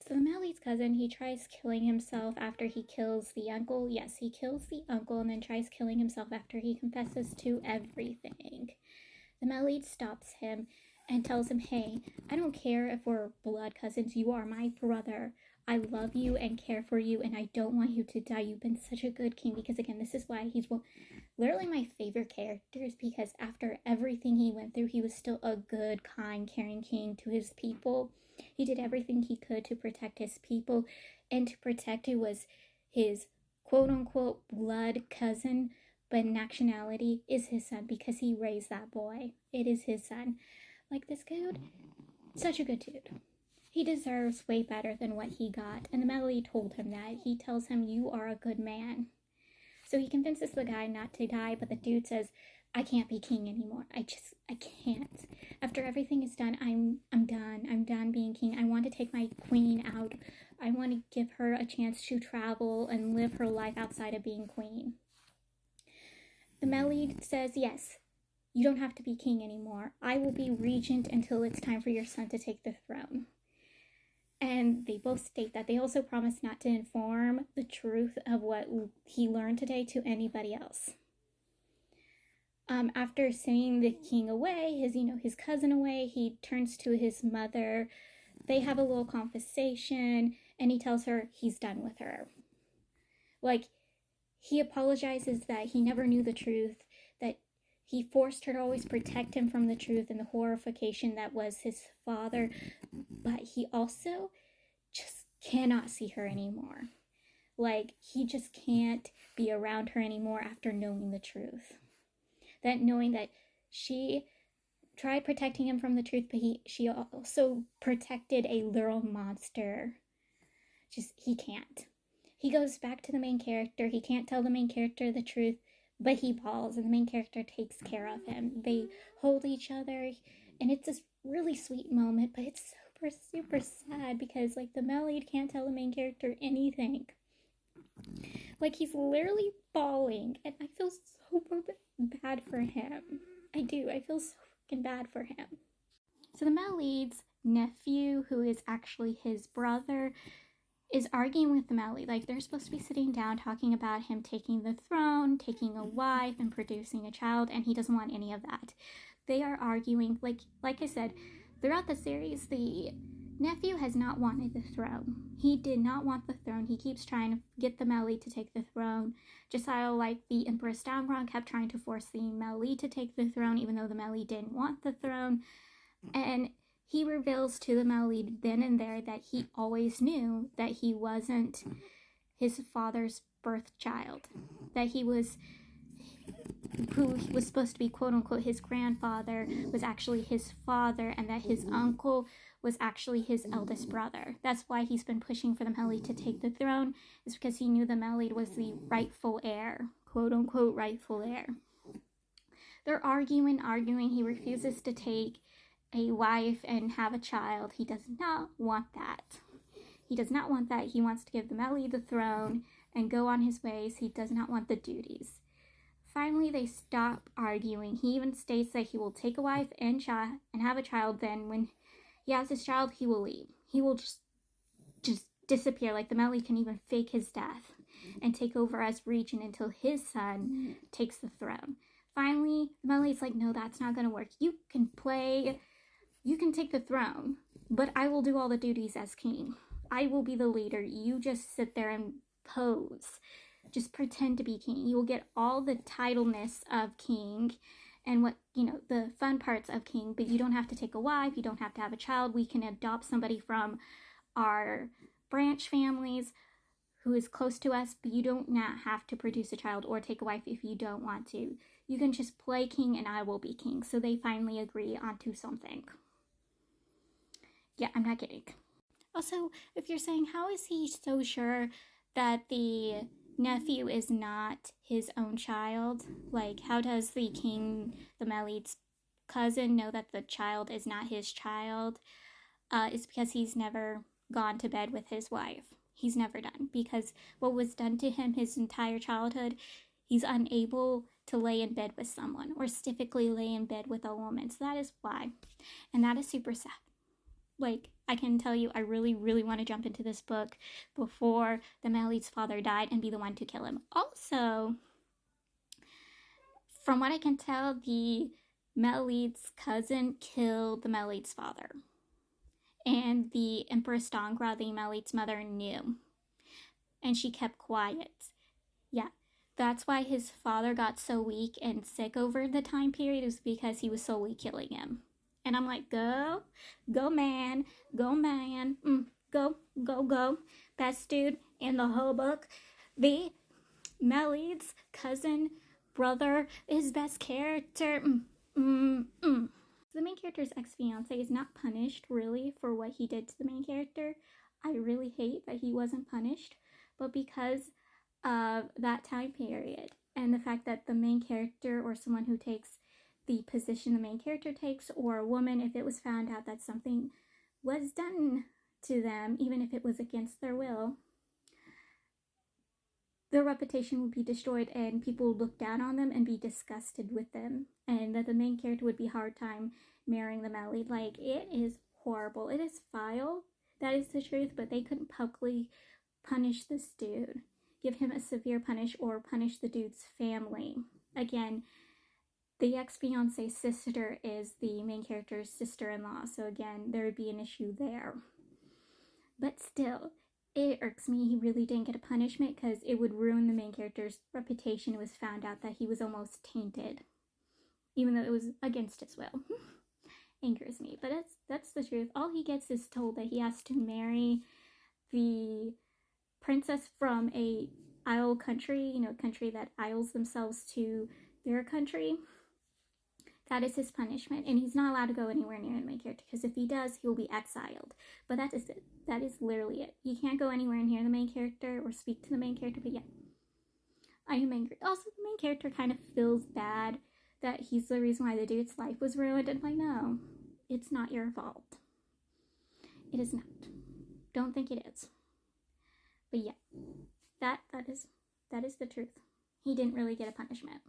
So the Meleag's cousin, he tries killing himself after he kills the uncle. Yes, he kills the uncle and then tries killing himself after he confesses to everything. The Melead stops him and tells him, hey, I don't care if we're blood cousins. You are my brother. I love you and care for you, and I don't want you to die. You've been such a good king. Because again, this is why he's literally my favorite characters, because after everything he went through, he was still a good, kind, caring king to his people. He did everything he could to protect his people, and to protect it was his quote-unquote blood cousin, but in actuality is his son, because he raised that boy. It is his son. Like, this dude, such a good dude. He deserves way better than what he got, and the Melead told him that. He tells him, you are a good man. So he convinces the guy not to die, but the dude says, I can't be king anymore. I can't. After everything is done, I'm done. I'm done being king. I want to take my queen out. I want to give her a chance to travel and live her life outside of being queen. The Melead says, yes, you don't have to be king anymore. I will be regent until it's time for your son to take the throne. And they both state that. They also promise not to inform the truth of what he learned today to anybody else. After sending the king away, his cousin away, he turns to his mother. They have a little conversation, and he tells her he's done with her. Like, he apologizes that he never knew the truth, that he forced her to always protect him from the truth and the horrification that was his father, but he also just cannot see her anymore. Like, he just can't be around her anymore after knowing the truth. That knowing that she tried protecting him from the truth, but she also protected a literal monster. He can't. He goes back to the main character. He can't tell the main character the truth, but he falls, and the main character takes care of him. They hold each other, and it's this really sweet moment, but it's super, super sad because, like, the Melead can't tell the main character anything. Like, he's literally bawling, and I feel so bad for him. I do. I feel so fucking bad for him. So the Melead's nephew, who is actually his brother, is arguing with the Melead. Like, they're supposed to be sitting down talking about him taking the throne, taking a wife, and producing a child, and he doesn't want any of that. They are arguing, like I said, throughout the series, the nephew has not wanted the throne. He did not want the throne. He keeps trying to get the Melead to take the throne. Just how, like, the Empress Dangron kept trying to force the Melead to take the throne, even though the Melead didn't want the throne. And he reveals to the Melead then and there that he always knew that he wasn't his father's birth child. That who was supposed to be quote-unquote his grandfather was actually his father, and that his uncle was actually his eldest brother. That's why he's been pushing for the Melead to take the throne, is because he knew the Melead was the rightful heir, quote-unquote rightful heir. They're arguing. He refuses to take a wife and have a child. He does not want that. He wants to give the Melead the throne and go on his ways. He does not want the duties. Finally, they stop arguing. He even states that he will take a wife and have a child. Then when he has his child, he will leave. He will just disappear. Like, the Melead can even fake his death and take over as regent until his son takes the throne. Finally, the Melead's like, no, that's not going to work. You can take the throne, but I will do all the duties as king. I will be the leader. You just sit there and pose. Just pretend to be king. You will get all the titleness of king and the fun parts of king, but you don't have to take a wife. You don't have to have a child. We can adopt somebody from our branch families who is close to us, but you don't not have to produce a child or take a wife if you don't want to. You can just play king and I will be king. So they finally agree onto something. Yeah, I'm not kidding. Also, if you're saying, how is he so sure that the nephew is not his own child? Like, how does the Melead's cousin, know that the child is not his child? It's because he's never gone to bed with his wife. He's never done. Because what was done to him his entire childhood, he's unable to lay in bed with someone, or specifically lay in bed with a woman. So that is why. And that is super sad. Like, I can tell you, I really, really want to jump into this book before the Melite's father died and be the one to kill him. Also, from what I can tell, the Melite's cousin killed the Melite's father. And the Empress Dangra, the Melite's mother, knew. And she kept quiet. Yeah, that's why his father got so weak and sick over the time period, was because he was slowly killing him. And I'm like, go man, go man, go. Best dude in the whole book. The Melite's cousin, brother, his best character. The main character's ex-fiance is not punished really for what he did to the main character. I really hate that he wasn't punished, but because of that time period and the fact that the main character or someone who takes the position the main character takes, or a woman, if it was found out that something was done to them, even if it was against their will, their reputation would be destroyed and people would look down on them and be disgusted with them, and that the main character would be hard time marrying the Melite. Like, it is horrible. It is vile. That is the truth, but they couldn't publicly punish this dude, give him a severe punish, or punish the dude's family. Again, the ex-fiance's sister is the main character's sister-in-law, so again, there would be an issue there. But still, it irks me he really didn't get a punishment, because it would ruin the main character's reputation. It was found out that he was almost tainted, even though it was against his will. Angers me, but that's the truth. All he gets is told that he has to marry the princess from a isle country, a country that isles themselves to their country. That is his punishment, and he's not allowed to go anywhere near the main character, because if he does, he will be exiled. But that is it. That is literally it. He can't go anywhere near the main character or speak to the main character, but yeah. I am angry. Also, the main character kind of feels bad that he's the reason why the dude's life was ruined, and I'm like, no, it's not your fault. It is not. Don't think it is. But yeah, that is the truth. He didn't really get a punishment.